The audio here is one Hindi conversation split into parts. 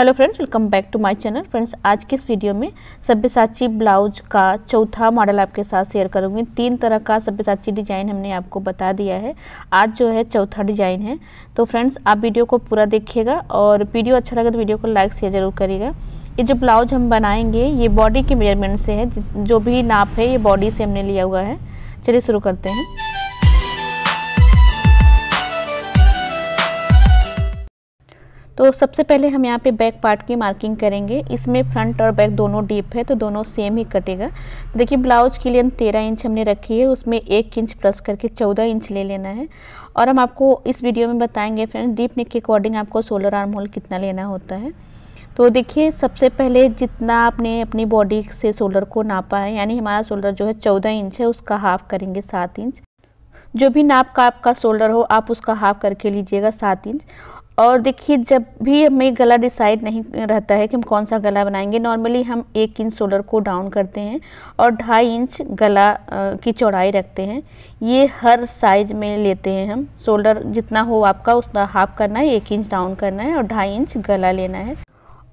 Hello friends, welcome back to my channel. Friends, आज की इस वीडियो में सब्यसाची ब्लाउज का चौथा मॉडल आपके साथ शेयर करूंगी। 3 तरह का सब्यसाची डिज़ाइन हमने आपको बता दिया है। आज जो है चौथा डिज़ाइन है। तो फ्रेंड्स, आप वीडियो को पूरा देखिएगा और वीडियो अच्छा लगे तो वीडियो को लाइक शेयर जरूर करिएगा। ये जो ब्लाउज हम बनाएंगे ये बॉडी के मेजरमेंट से है, जो भी नाप है ये बॉडी से हमने लिया हुआ है। चलिए शुरू करते हैं। तो सबसे पहले हम यहाँ पे बैक पार्ट की मार्किंग करेंगे। इसमें फ्रंट और बैक दोनों डीप है तो दोनों सेम ही कटेगा। तो देखिए, ब्लाउज की लेंथ 13 इंच हमने रखी है, उसमें 1 इंच प्लस करके 14 इंच ले लेना है। और हम आपको इस वीडियो में बताएंगे फ्रेंड्स, डीप नेक के अकॉर्डिंग आपको शोल्डर आर्म होल कितना लेना होता है। तो देखिए, सबसे पहले जितना आपने अपनी बॉडी से शोल्डर को नापा है, यानी हमारा शोल्डर जो है 14 इंच है, उसका हाफ करेंगे 7 इंच। जो भी नाप का आपका शोल्डर हो आप उसका हाफ करके लीजिएगा 7 इंच। और देखिए, जब भी हमें गला डिसाइड नहीं रहता है कि हम कौन सा गला बनाएंगे, नॉर्मली हम 1 इंच शोल्डर को डाउन करते हैं और 2.5 इंच गला की चौड़ाई रखते हैं। ये हर साइज में लेते हैं हम। शोल्डर जितना हो आपका उसका हाफ करना है, 1 इंच डाउन करना है और 2.5 इंच गला लेना है।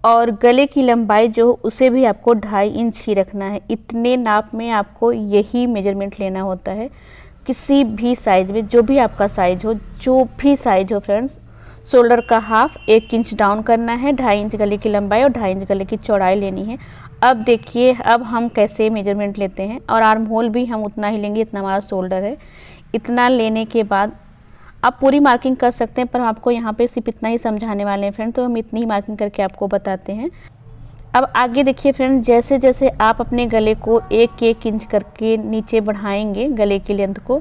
और गले की लंबाई जो उसे भी आपको 2.5 इंच ही रखना है। इतने नाप में आपको यही मेजरमेंट लेना होता है किसी भी साइज में। जो भी आपका साइज हो, जो भी साइज हो फ्रेंड्स, शोल्डर का हाफ 1 इंच डाउन करना है, 2.5 इंच गले की लंबाई और 2.5 इंच गले की चौड़ाई लेनी है। अब देखिए, अब हम कैसे मेजरमेंट लेते हैं। और आर्म होल भी हम उतना ही लेंगे, इतना हमारा शोल्डर है। इतना लेने के बाद आप पूरी मार्किंग कर सकते हैं, पर हम आपको यहाँ पे सिर्फ इतना ही समझाने वाले हैं फ्रेंड, तो हम इतनी ही मार्किंग करके आपको बताते हैं। अब आगे देखिए फ्रेंड, जैसे जैसे आप अपने गले को 1-1 इंच करके नीचे बढ़ाएंगे गले की लेंथ को,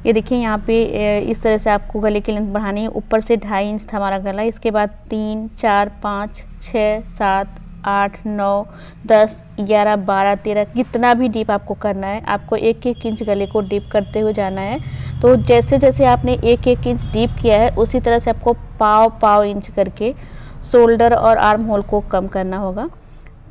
ये देखिए यहाँ पे इस तरह से आपको गले की लेंथ बढ़ानी है। ऊपर से 2.5 इंच था हमारा गला, इसके बाद 3, 4, 5, 6, 7, 8, 9, 10, 11, 12, 13, जितना भी डीप आपको करना है, आपको 1-1 इंच गले को डीप करते हुए जाना है। तो जैसे जैसे आपने 1-1 इंच डीप किया है, उसी तरह से आपको पाव इंच करके शोल्डर और आर्म होल को कम करना होगा।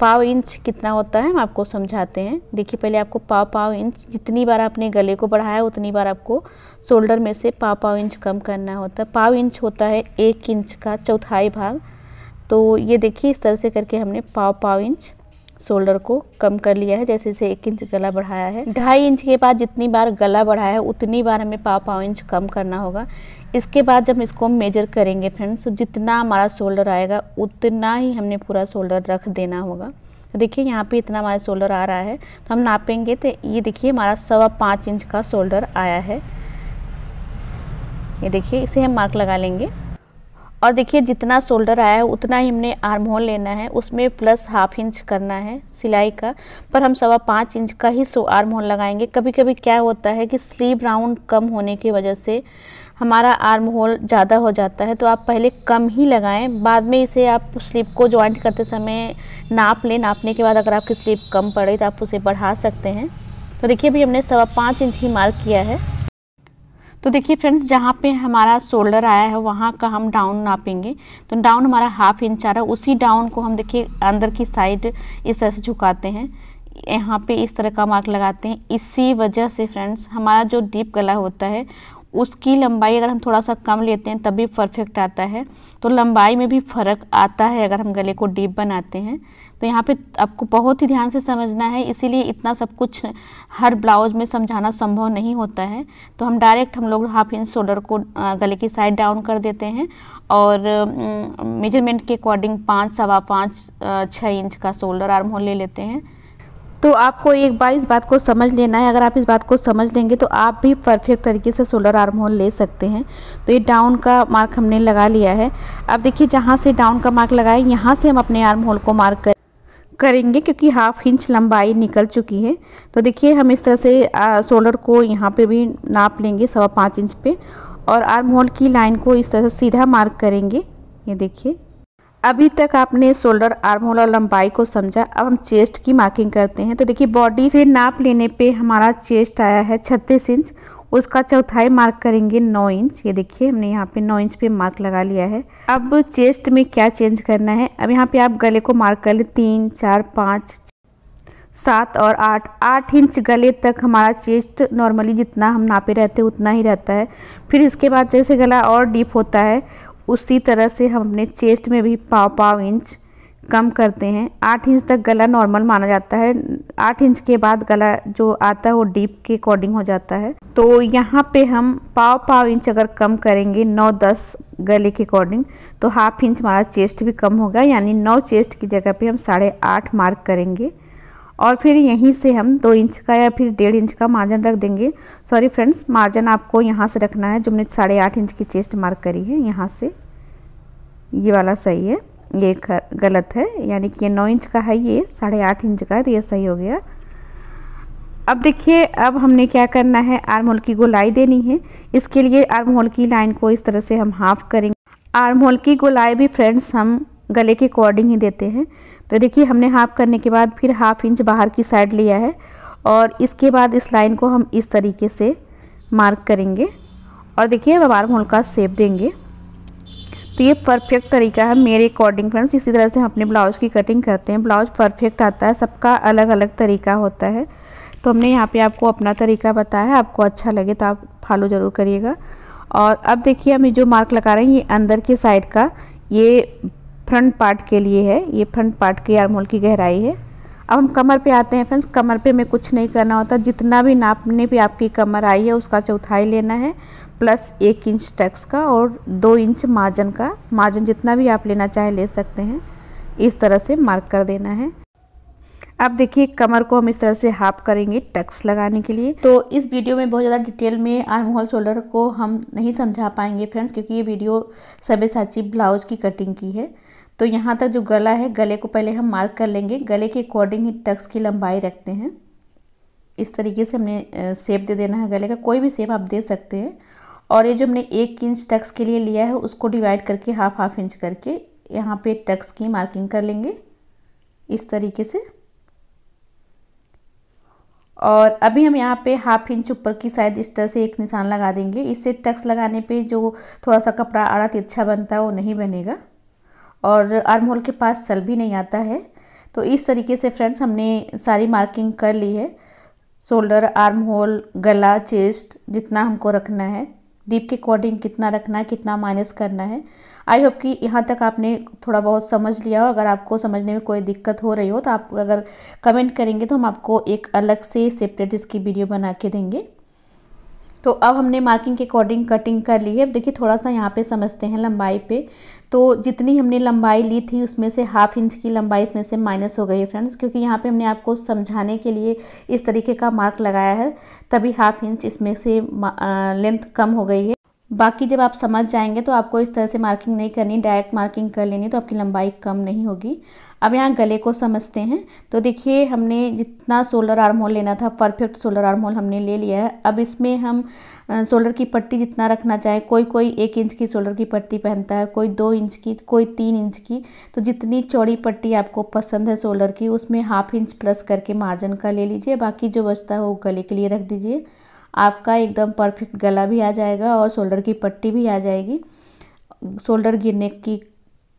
पाव इंच कितना होता है हम आपको समझाते हैं। देखिए, पहले आपको पाव इंच, जितनी बार आपने गले को बढ़ाया उतनी बार आपको शोल्डर में से पाव इंच कम करना होता है। पाव इंच होता है 1 इंच का चौथाई भाग। तो ये देखिए, इस तरह से करके हमने पाव इंच शोल्डर को कम कर लिया है। जैसे से 1 इंच गला बढ़ाया है, 2.5 इंच के बाद जितनी बार गला बढ़ाया है उतनी बार हमें पाव इंच कम करना होगा। इसके बाद जब इसको मेजर करेंगे फ्रेंड्स, तो जितना हमारा शोल्डर आएगा उतना ही हमने पूरा शोल्डर रख देना होगा। तो देखिए, यहाँ पे इतना हमारा शोल्डर आ रहा है, तो हम नापेंगे तो ये देखिए हमारा 5.25 इंच का शोल्डर आया है। ये देखिए, इसे हम मार्क लगा लेंगे। और देखिए, जितना शोल्डर आया है उतना ही हमने आर्म होल लेना है, उसमें प्लस 1/2 इंच करना है सिलाई का। पर हम 5.25 इंच का ही आर्म होल लगाएंगे। कभी कभी क्या होता है कि स्लीव राउंड कम होने की वजह से हमारा आर्म होल ज़्यादा हो जाता है, तो आप पहले कम ही लगाएं, बाद में इसे आप स्लीव को जॉइंट करते समय नाप लें। नापने के बाद अगर आपकी स्लीव कम पड़े तो आप उसे बढ़ा सकते हैं। तो देखिए, अभी हमने 5.25 इंच ही मार्क किया है। तो देखिए फ्रेंड्स, जहाँ पे हमारा शोल्डर आया है वहाँ का हम डाउन नापेंगे। तो डाउन हमारा 1/2 इंच आ रहा है, उसी डाउन को हम देखिए अंदर की साइड इस तरह से झुकाते हैं, यहाँ पे इस तरह का मार्क लगाते हैं। इसी वजह से फ्रेंड्स, हमारा जो डीप गला होता है उसकी लंबाई अगर हम थोड़ा सा कम लेते हैं तभी परफेक्ट आता है। तो लंबाई में भी फ़र्क आता है अगर हम गले को डीप बनाते हैं। तो यहाँ पे आपको बहुत ही ध्यान से समझना है, इसीलिए इतना सब कुछ हर ब्लाउज में समझाना संभव नहीं होता है। तो हम डायरेक्ट हम लोग 1/2 इंच शोल्डर को गले की साइड डाउन कर देते हैं और मेजरमेंट के अकॉर्डिंग 5, 5.25, 6 इंच का शोल्डर आर्म होल ले लेते हैं। तो आपको एक बार इस बात को समझ लेना है। अगर आप इस बात को समझ लेंगे तो आप भी परफेक्ट तरीके से शोल्डर आर्म होल ले सकते हैं। तो ये डाउन का मार्क हमने लगा लिया है। अब देखिए, जहाँ से डाउन का मार्क लगाए यहाँ से हम अपने आर्म होल को मार्क करेंगे, क्योंकि 1/2 इंच लंबाई निकल चुकी है। तो देखिए, हम इस तरह से शोल्डर को यहाँ पे भी नाप लेंगे 5.25 इंच पे, और आर्म होल की लाइन को इस तरह से सीधा मार्क करेंगे। ये देखिए, अभी तक आपने शोल्डर, आर्म होल और लंबाई को समझा। अब हम चेस्ट की मार्किंग करते हैं। तो देखिए, बॉडी से नाप लेने पे हमारा चेस्ट आया है 36 इंच, उसका चौथाई मार्क करेंगे 9 इंच। ये देखिए, हमने यहाँ पे 9 इंच पे मार्क लगा लिया है। अब चेस्ट में क्या चेंज करना है, अब यहाँ पे आप गले को मार्क कर ले 3, 4, 5, 7 और 8 इंच गले तक हमारा चेस्ट नॉर्मली जितना हम नापे रहते हैं उतना ही रहता है। फिर इसके बाद जैसे गला और डीप होता है उसी तरह से हम अपने चेस्ट में भी पाव इंच कम करते हैं। 8 इंच तक गला नॉर्मल माना जाता है। 8 इंच के बाद गला जो आता है वो डीप के अकॉर्डिंग हो जाता है। तो यहाँ पे हम पाव इंच अगर कम करेंगे 9-10 गले के अकॉर्डिंग, तो हाफ इंच हमारा चेस्ट भी कम होगा, यानी 9 चेस्ट की जगह पे हम 8.5 मार्क करेंगे। और फिर यहीं से हम 2 इंच का या फिर 1.5 इंच का मार्जिन रख देंगे। सॉरी फ्रेंड्स, मार्जिन आपको यहाँ से रखना है, जो हमने 8.5 इंच की चेस्ट मार्क करी है यहाँ से, ये वाला सही है, ये गलत है, यानी कि ये 9 इंच का है, ये 8.5 इंच का है, तो ये सही हो गया। अब देखिए, अब हमने क्या करना है, आर्म होल की गोलाई देनी है। इसके लिए आर्म होल की लाइन को इस तरह से हम हाफ करेंगे। आर्म होल की गोलाई भी फ्रेंड्स हम गले के अकॉर्डिंग ही देते हैं। तो देखिए, हमने हाफ करने के बाद फिर हाफ इंच बाहर की साइड लिया है और इसके बाद इस लाइन को हम इस तरीके से मार्क करेंगे और देखिए अब आर्म होल का शेप देंगे। तो ये परफेक्ट तरीका है मेरे अकॉर्डिंग फ्रेंड्स। इसी तरह से हम अपने ब्लाउज की कटिंग करते हैं। ब्लाउज परफेक्ट आता है, सबका अलग अलग तरीका होता है। तो हमने यहाँ पे आपको अपना तरीका बताया है, आपको अच्छा लगे तो आप फॉलो ज़रूर करिएगा। और अब देखिए, हम जो मार्क लगा रहे हैं ये अंदर की साइड का, ये फ्रंट पार्ट के लिए है, ये फ्रंट पार्ट की आर्म होल की गहराई है। अब हम कमर पे आते हैं फ्रेंड्स। कमर पे हमें कुछ नहीं करना होता, जितना भी नापने पे आपकी कमर आई है उसका चौथाई लेना है, प्लस 1 इंच टक्स का और 2 इंच मार्जिन का। मार्जिन जितना भी आप लेना चाहे ले सकते हैं, इस तरह से मार्क कर देना है। अब देखिए, कमर को हम इस तरह से हाफ करेंगे टक्स लगाने के लिए। तो इस वीडियो में बहुत ज़्यादा डिटेल में आर्म होल शोल्डर को हम नहीं समझा पाएंगे फ्रेंड्स, क्योंकि ये वीडियो सब्यसाची ब्लाउज की कटिंग की है। तो यहाँ तक जो गला है, गले को पहले हम मार्क कर लेंगे। गले के अकॉर्डिंग ही टक्स की लंबाई रखते हैं। इस तरीके से हमने शेप दे देना है गले का, कोई भी शेप आप दे सकते हैं। और ये जो हमने 1 इंच टक्स के लिए लिया है उसको डिवाइड करके हाफ इंच करके यहाँ पे टक्स की मार्किंग कर लेंगे इस तरीके से। और अभी हम यहाँ पे हाफ इंच ऊपर की साइड इस तरह से एक निशान लगा देंगे। इससे टक्स लगाने पे जो थोड़ा सा कपड़ा आड़ा तिरछा बनता है वो नहीं बनेगा और आर्म होल के पास सल भी नहीं आता है। तो इस तरीके से फ्रेंड्स हमने सारी मार्किंग कर ली है। शोल्डर, आर्म होल, गला, चेस्ट, जितना हमको रखना है, डीप के अकॉर्डिंग कितना रखना है, कितना माइनस करना है। आई होप कि यहाँ तक आपने थोड़ा बहुत समझ लिया हो। अगर आपको समझने में कोई दिक्कत हो रही हो तो आप अगर कमेंट करेंगे तो हम आपको एक अलग से सेपरेट इसकी वीडियो बना के देंगे। तो अब हमने मार्किंग के अकॉर्डिंग कटिंग कर ली है। अब देखिए, थोड़ा सा यहाँ पे समझते हैं लंबाई पे। तो जितनी हमने लंबाई ली थी उसमें से हाफ इंच की लंबाई इसमें से माइनस हो गई है फ्रेंड्स, क्योंकि यहाँ पे हमने आपको समझाने के लिए इस तरीके का मार्क लगाया है, तभी हाफ इंच इसमें से लेंथ कम हो गई है। बाकी जब आप समझ जाएंगे तो आपको इस तरह से मार्किंग नहीं करनी, डायरेक्ट मार्किंग कर लेनी, तो आपकी लंबाई कम नहीं होगी। अब यहाँ गले को समझते हैं। तो देखिए, हमने जितना शोल्डर आर्म होल लेना था, परफेक्ट शोल्डर आर्म होल हमने ले लिया है। अब इसमें हम शोल्डर की पट्टी जितना रखना चाहे, कोई 1 इंच की शोल्डर की पट्टी पहनता है, कोई 2 इंच की, कोई 3 इंच की। तो जितनी चौड़ी पट्टी आपको पसंद है शोल्डर की, उसमें हाफ इंच प्लस करके मार्जिन का ले लीजिए। बाकी जो बचता है वो गले के लिए रख दीजिए। आपका एकदम परफेक्ट गला भी आ जाएगा और शोल्डर की पट्टी भी आ जाएगी। शोल्डर गिरने की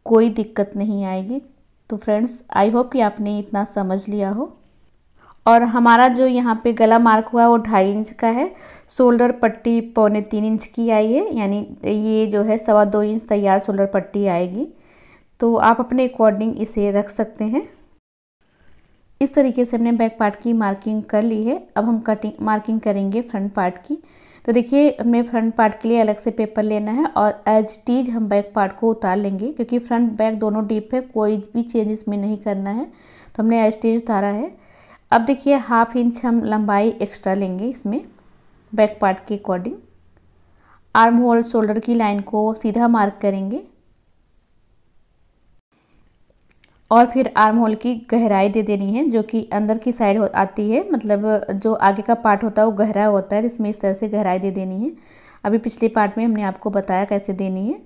कोई दिक्कत नहीं आएगी। तो फ्रेंड्स, आई होप कि आपने इतना समझ लिया हो। और हमारा जो यहाँ पे गला मार्क हुआ वो 2.5 इंच का है। शोल्डर पट्टी 2.25 इंच की आई है, यानी ये जो है 2.25 इंच तैयार शोल्डर पट्टी आएगी। तो आप अपने अकॉर्डिंग इसे रख सकते हैं। इस तरीके से हमने बैक पार्ट की मार्किंग कर ली है। अब हम मार्किंग करेंगे फ्रंट पार्ट की। तो देखिए, हमें फ्रंट पार्ट के लिए अलग से पेपर लेना है और एज टीज हम बैक पार्ट को उतार लेंगे, क्योंकि फ्रंट बैक दोनों डीप है, कोई भी चेंज इसमें नहीं करना है। तो हमने एज टीज उतारा है। अब देखिए, हाफ इंच हम लंबाई एक्स्ट्रा लेंगे इसमें बैक पार्ट के अकॉर्डिंग। आर्म होल शोल्डर की लाइन को सीधा मार्क करेंगे और फिर आर्म होल की गहराई दे देनी है, जो कि अंदर की साइड आती है, मतलब जो आगे का पार्ट होता है वो गहरा होता है, इसमें इस तरह से गहराई दे देनी है। अभी पिछले पार्ट में हमने आपको बताया कैसे देनी है।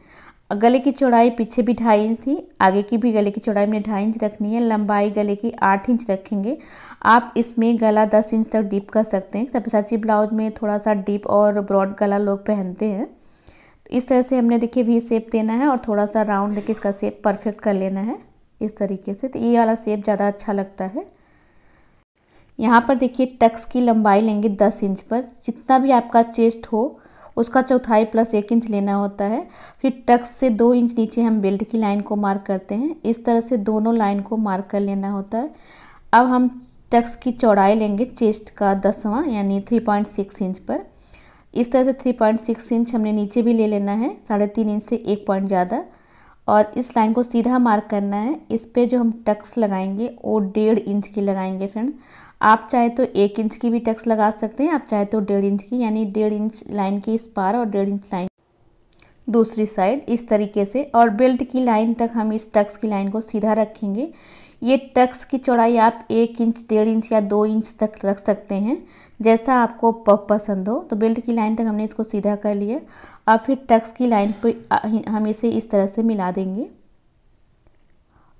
गले की चौड़ाई पीछे भी 2.5 इंच थी, आगे की भी गले की चौड़ाई में 2.5 इंच रखनी है। लंबाई गले की 8 इंच रखेंगे। आप इसमें गला 10 इंच तक डीप कर सकते हैं। सब्यसाची ब्लाउज में थोड़ा सा डीप और ब्रॉड गला लोग पहनते हैं। इस तरह से हमने देखिए वी शेप देना है और थोड़ा सा राउंड देके इसका शेप परफेक्ट कर लेना है इस तरीके से। तो ये वाला शेप ज़्यादा अच्छा लगता है। यहाँ पर देखिए, टक्स की लंबाई लेंगे 10 इंच पर। जितना भी आपका चेस्ट हो उसका चौथाई प्लस 1 इंच लेना होता है। फिर टक्स से 2 इंच नीचे हम बेल्ट की लाइन को मार्क करते हैं। इस तरह से दोनों लाइन को मार्क कर लेना होता है। अब हम टक्स की चौड़ाई लेंगे चेस्ट का 10वां यानी 3.6 इंच पर। इस तरह से 3.6 इंच हमने नीचे भी ले लेना है, 3.5 इंच से 1 पॉइंट ज़्यादा, और इस लाइन को सीधा मार्क करना है। इस पे जो हम टक्स लगाएंगे वो 1.5 इंच की लगाएंगे फ्रेंड। आप चाहे तो 1 इंच की भी टक्स लगा सकते हैं, आप चाहे तो 1.5 इंच की, यानी 1.5 इंच लाइन की इस पार और 1.5 इंच लाइन दूसरी साइड, इस तरीके से। और बेल्ट की लाइन तक हम इस टक्स की लाइन को सीधा रखेंगे। ये टक्स की चौड़ाई आप 1 इंच, 1.5 इंच या 2 इंच तक रख सकते हैं, जैसा आपको पसंद हो। तो बेल्ट की लाइन तक हमने इसको सीधा कर लिया। अब फिर टक्स की लाइन पे हम इसे इस तरह से मिला देंगे।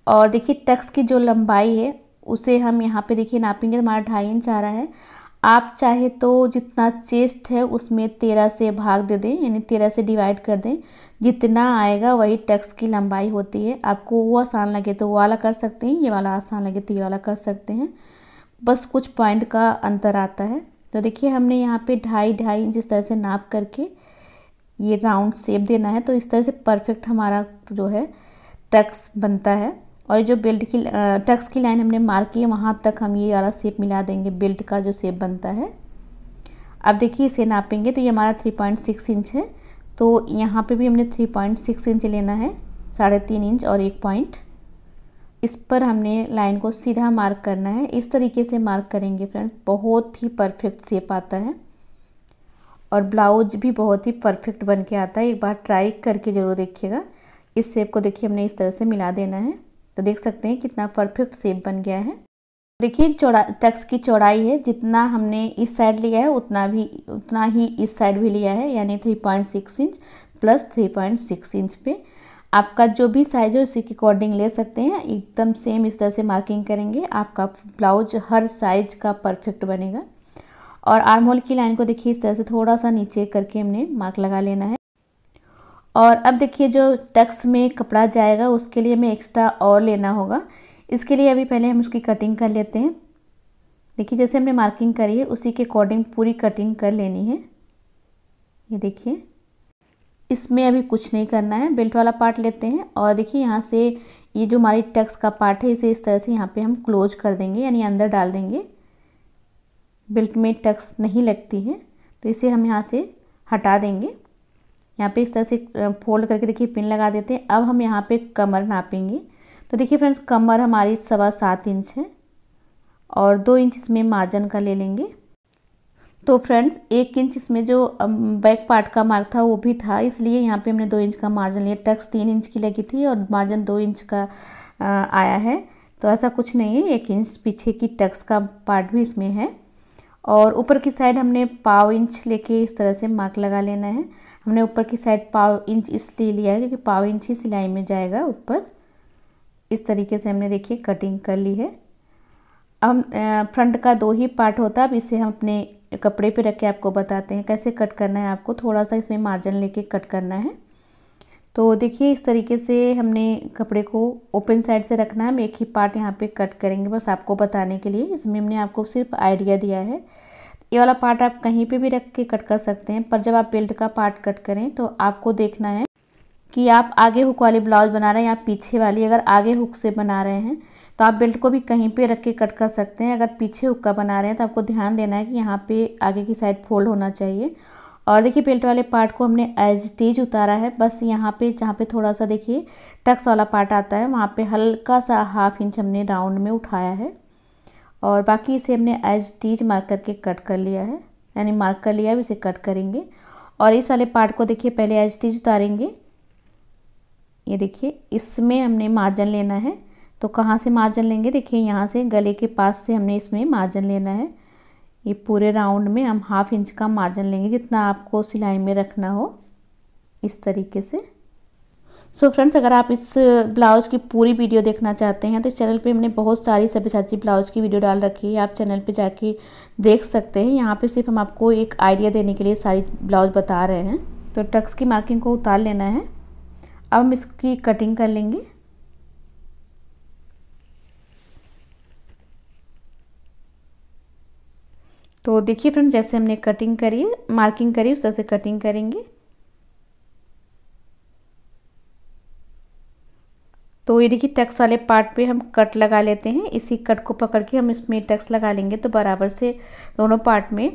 और देखिए टक्स की जो लंबाई है उसे हम यहाँ पे देखिए नापेंगे, हमारा 2.5 इंच आ रहा है। आप चाहे तो जितना चेस्ट है उसमें 13 से भाग दे दें, यानी 13 से डिवाइड कर दें। जितना आएगा वही टक्स की लंबाई होती है। आपको वो आसान लगे तो वो वाला कर सकते हैं, ये वाला आसान लगे तो ये वाला कर सकते हैं, बस कुछ पॉइंट का अंतर आता है। तो देखिए हमने यहाँ पे 2.5 इंच इस तरह से नाप करके ये राउंड शेप देना है। तो इस तरह से परफेक्ट हमारा जो है टक्स बनता है। और जो बेल्ट की टक्स की लाइन हमने मार्क की है वहाँ तक हम ये वाला शेप मिला देंगे, बेल्ट का जो शेप बनता है। अब देखिए इसे नापेंगे तो ये हमारा 3.6 इंच है। तो यहाँ पे भी हमने 3.6 इंच लेना है, 3.5 इंच और 1 पॉइंट। इस पर हमने लाइन को सीधा मार्क करना है। इस तरीके से मार्क करेंगे फ्रेंड्स, बहुत ही परफेक्ट शेप आता है और ब्लाउज भी बहुत ही परफेक्ट बन के आता है। एक बार ट्राई करके ज़रूर देखिएगा। इस शेप को देखिए हमने इस तरह से मिला देना है, तो देख सकते हैं कितना परफेक्ट शेप बन गया है। देखिए टक्स की चौड़ाई है, जितना हमने इस साइड लिया है उतना ही इस साइड भी लिया है, यानी 3.6 इंच प्लस 3.6 इंच पे आपका जो भी साइज है उसी के अकॉर्डिंग ले सकते हैं। एकदम सेम इस तरह से मार्किंग करेंगे, आपका ब्लाउज हर साइज का परफेक्ट बनेगा। और आर्म होल की लाइन को देखिए इस तरह से थोड़ा सा नीचे करके हमने मार्क लगा लेना है। और अब देखिए जो टक्स में कपड़ा जाएगा उसके लिए हमें एक्स्ट्रा और लेना होगा। इसके लिए अभी पहले हम उसकी कटिंग कर लेते हैं। देखिए जैसे हमने मार्किंग करी है उसी के अकॉर्डिंग पूरी कटिंग कर लेनी है। ये देखिए इसमें अभी कुछ नहीं करना है, बेल्ट वाला पार्ट लेते हैं। और देखिए यहाँ से ये जो हमारी टक्स का पार्ट है इसे इस तरह से यहाँ पे हम क्लोज कर देंगे, यानी अंदर डाल देंगे। बेल्ट में टक्स नहीं लगती है तो इसे हम यहाँ से हटा देंगे। यहाँ पे इस तरह से फोल्ड करके देखिए पिन लगा देते हैं। अब हम यहाँ पे कमर नापेंगे। तो देखिए फ्रेंड्स कमर हमारी 7.25 इंच है और 2 इंच इसमें मार्जिन का ले लेंगे। तो फ्रेंड्स 1 इंच इसमें जो बैक पार्ट का मार्क था वो भी था, इसलिए यहाँ पे हमने 2 इंच का मार्जिन लिया। टक्स 3 इंच की लगी थी और मार्जिन 2 इंच का आया है। तो ऐसा कुछ नहीं है, 1 इंच पीछे की टक्स का पार्ट भी इसमें है। और ऊपर की साइड हमने 1/4 इंच लेके इस तरह से मार्क लगा लेना है। हमने ऊपर की साइड 1/4 इंच इसलिए लिया है क्योंकि 1/4 इंच ही सिलाई में जाएगा ऊपर। इस तरीके से हमने देखिए कटिंग कर ली है। अब हम फ्रंट का 2 ही पार्ट होता है। अब इसे हम अपने कपड़े पे रख के आपको बताते हैं कैसे कट करना है। आपको थोड़ा सा इसमें मार्जिन लेके कट करना है। तो देखिए इस तरीके से हमने कपड़े को ओपन साइड से रखना है। हम एक ही पार्ट यहाँ पे कट करेंगे बस आपको बताने के लिए, इसमें हमने आपको सिर्फ आइडिया दिया है। ये वाला पार्ट आप कहीं पे भी रख के कट कर सकते हैं, पर जब आप बेल्ट का पार्ट कट करें तो आपको देखना है कि आप आगे हुक वाली ब्लाउज बना रहे हैं या पीछे वाली। अगर आगे हुक से बना रहे हैं तो आप बेल्ट को भी कहीं पे रख के कट कर सकते हैं। अगर पीछे हुक का बना रहे हैं तो आपको ध्यान देना है कि यहाँ पे आगे की साइड फोल्ड होना चाहिए। और देखिए बेल्ट वाले पार्ट को हमने एज टीज उतारा है, बस यहाँ पे जहाँ पे थोड़ा सा देखिए टक्स वाला पार्ट आता है वहाँ पे हल्का सा 1/2 इंच हमने राउंड में उठाया है और बाकी इसे हमने एज टीज मार्क करके कट कर लिया है, यानी मार्क कर लिया है, इसे कट करेंगे। और इस वाले पार्ट को देखिए पहले एज टीज उतारेंगे। ये देखिए इसमें हमने मार्जिन लेना है। तो कहाँ से मार्जिन लेंगे, देखिए यहाँ से गले के पास से हमने इसमें मार्जिन लेना है। ये पूरे राउंड में हम 1/2 इंच का मार्जिन लेंगे, जितना आपको सिलाई में रखना हो, इस तरीके से। सो फ्रेंड्स अगर आप इस ब्लाउज की पूरी वीडियो देखना चाहते हैं तो इस चैनल पे हमने बहुत सारी सब्यसाची ब्लाउज की वीडियो डाल रखी है, आप चैनल पे जाके देख सकते हैं। यहाँ पे सिर्फ हम आपको एक आइडिया देने के लिए सारी ब्लाउज बता रहे हैं। तो टक्स की मार्किंग को उतार लेना है। अब हम इसकी कटिंग कर लेंगे। तो देखिए फ्रेंड, जैसे हमने कटिंग करी है, मार्किंग करी, उस तरह से कटिंग करेंगे। तो ये देखिए टक्स वाले पार्ट पे हम कट लगा लेते हैं। इसी कट को पकड़ के हम इसमें टक्स लगा लेंगे तो बराबर से दोनों पार्ट में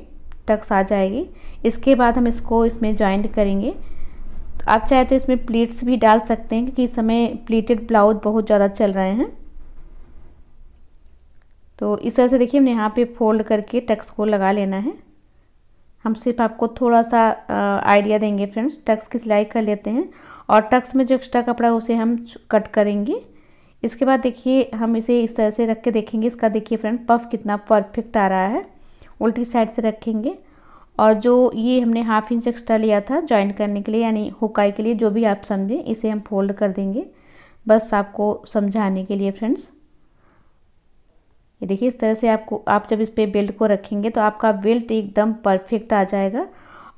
टक्स आ जाएगी। इसके बाद हम इसको इसमें जॉइंट करेंगे। आप चाहे तो इसमें प्लीट्स भी डाल सकते हैं, क्योंकि इस समय प्लीटेड ब्लाउज बहुत ज़्यादा चल रहे हैं। तो इस तरह से देखिए हमने यहाँ पे फोल्ड करके टक्स को लगा लेना है। हम सिर्फ आपको थोड़ा सा आइडिया देंगे फ्रेंड्स। टक्स की सिलाई कर लेते हैं और टक्स में जो एक्स्ट्रा कपड़ा है उसे हम कट करेंगे। इसके बाद देखिए हम इसे इस तरह से रख के देखेंगे। इसका देखिए फ्रेंड पफ कितना परफेक्ट आ रहा है। उल्टी साइड से रखेंगे और जो ये हमने हाफ इंच एक्स्ट्रा लिया था जॉइंट करने के लिए, यानी हुकाई के लिए, जो भी आप समझें, इसे हम फोल्ड कर देंगे, बस आपको समझाने के लिए फ्रेंड्स। ये देखिए इस तरह से आप जब इस पे बेल्ट को रखेंगे तो आपका बेल्ट एकदम परफेक्ट आ जाएगा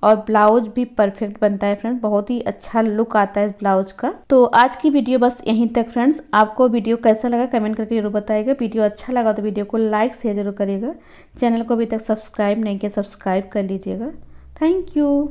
और ब्लाउज भी परफेक्ट बनता है फ्रेंड्स। बहुत ही अच्छा लुक आता है इस ब्लाउज का। तो आज की वीडियो बस यहीं तक फ्रेंड्स। आपको वीडियो कैसा लगा कमेंट करके जरूर बताइएगा। वीडियो अच्छा लगा तो वीडियो को लाइक शेयर जरूर करिएगा। चैनल को अभी तक सब्सक्राइब नहीं किया, सब्सक्राइब कर लीजिएगा। Thank you.